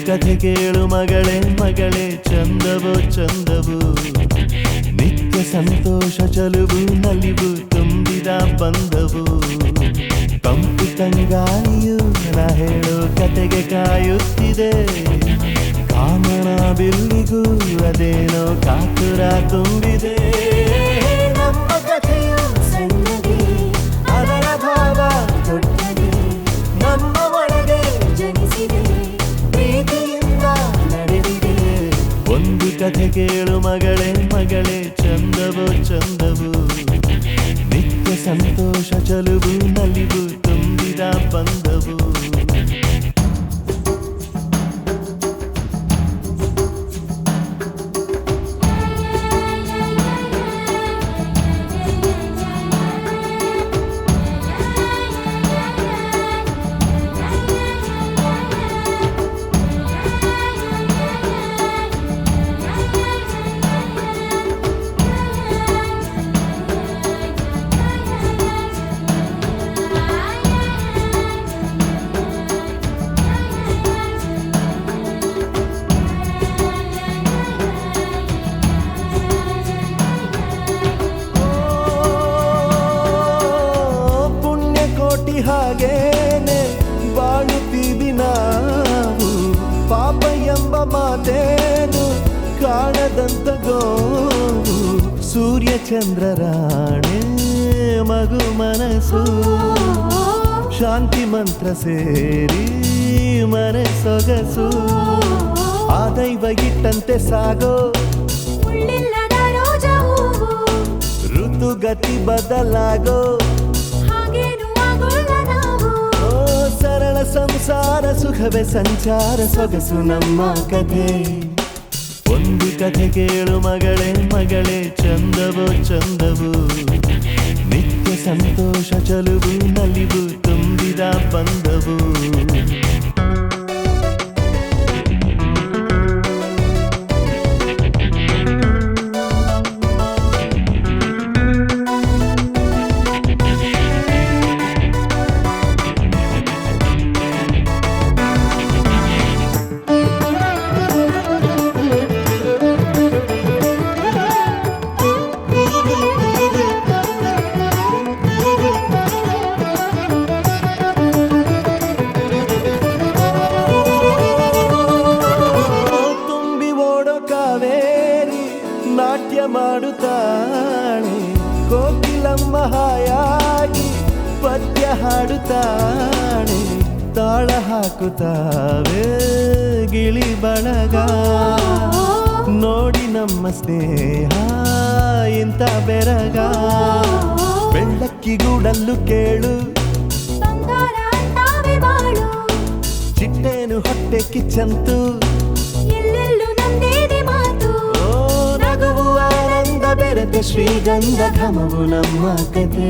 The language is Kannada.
ಕಥೆ ಕೇಳು ಮಗಳೇ ಮಗಳೇ ಚಂದವೋ ಚಂದವು ನಿತ್ಯ ಸಂತೋಷ ಚಲುವು ನಲಿವು ತುಂಬಿದ ಬಂದವು ತಂಪು ತಂಗಾಳಿಯು ನಾ ಹೇಳೋ ಕತೆಗೆ ಕಾಯುತ್ತಿದೆ ಕಾಮನ ಬಿಲ್ಲಿಗೂ ಅದೇನೋ ಕಾತುರ ತುಂಬಿದೆ ನಮ್ಮ ಕಥೆಯು ಸಣ್ಣದೇ ಅದರ ಭಾವ ದೊಡ್ಡದೇ ನಮ್ಮ ಒಳಗೆ ಜನಿಸಿದೆ ಪ್ರೀತಿಯಿಂದ ನಡೆದಿದೆ ಒಂದು ಕಥೆ ಕೇಳು ಮಗಳೇ ಮಗಳೇ ಚಂದವೋ ಚಂದವು ನಿತ್ಯ ಸಂತೋಷ ಚಲುವು ನಲಿವು ತುಂಬಿದ ಬಂದವು ಹಾಗೇನೆ ಬಾಳುತ್ತೀವಿ ನಾವು ಪಾಪ ಎಂಬ ಮಾತೇನು ಕಾಣದಂತ ಗೋವು ಸೂರ್ಯ ಚಂದ್ರರಾಣೆ ಮಗು ಮನಸ್ಸು ಶಾಂತಿ ಮಂತ್ರ ಸೇರಿ ಮನೆ ಸೊಗಸು ಆ ದೈವ ಇಟ್ಟಂತೆ ಸಾಗೋ ಋತುಗತಿ ಬದಲಾಗೋ ಸರಳ ಸಂಸಾರ ಸುಖವೇ ಸಂಚಾರ ಸೊಗಸು ನಮ್ಮ ಕಥೆ ಒಂದು ಕಥೆ ಕೇಳು ಮಗಳೇ ಮಗಳೇ ಚಂದವೋ ಚಂದವು ನಿತ್ಯ ಸಂತೋಷ ಚಲುವು ನಲಿವು ತುಂಬಿದ ಬಂದವು ನಾಟ್ಯ ಮಾಡುತ್ತಾಳೆ ಕೋಕಿಲಮ್ಮ ಹಾಯಾಗಿ ಪದ್ಯ ಹಾಡುತ್ತಾಳೆ ತಾಳ ಹಾಕುತ್ತಾವೆ ಗಿಳಿ ಬಳಗ ನೋಡಿ ನಮ್ಮ ಸ್ನೇಹ ಇಂಥ ಬೆರಗ ಬೆಳ್ಳಕ್ಕಿಗೂಡಲ್ಲು ಕೇಳು ಚಿಟ್ಟೇನು ಹೊಟ್ಟೆ ಕಿಚ್ಚಂತು ಬೆರೆತ ಶ್ರೀಗಂಧ ಘಮವು ನಮ್ಮ ಕಥೆ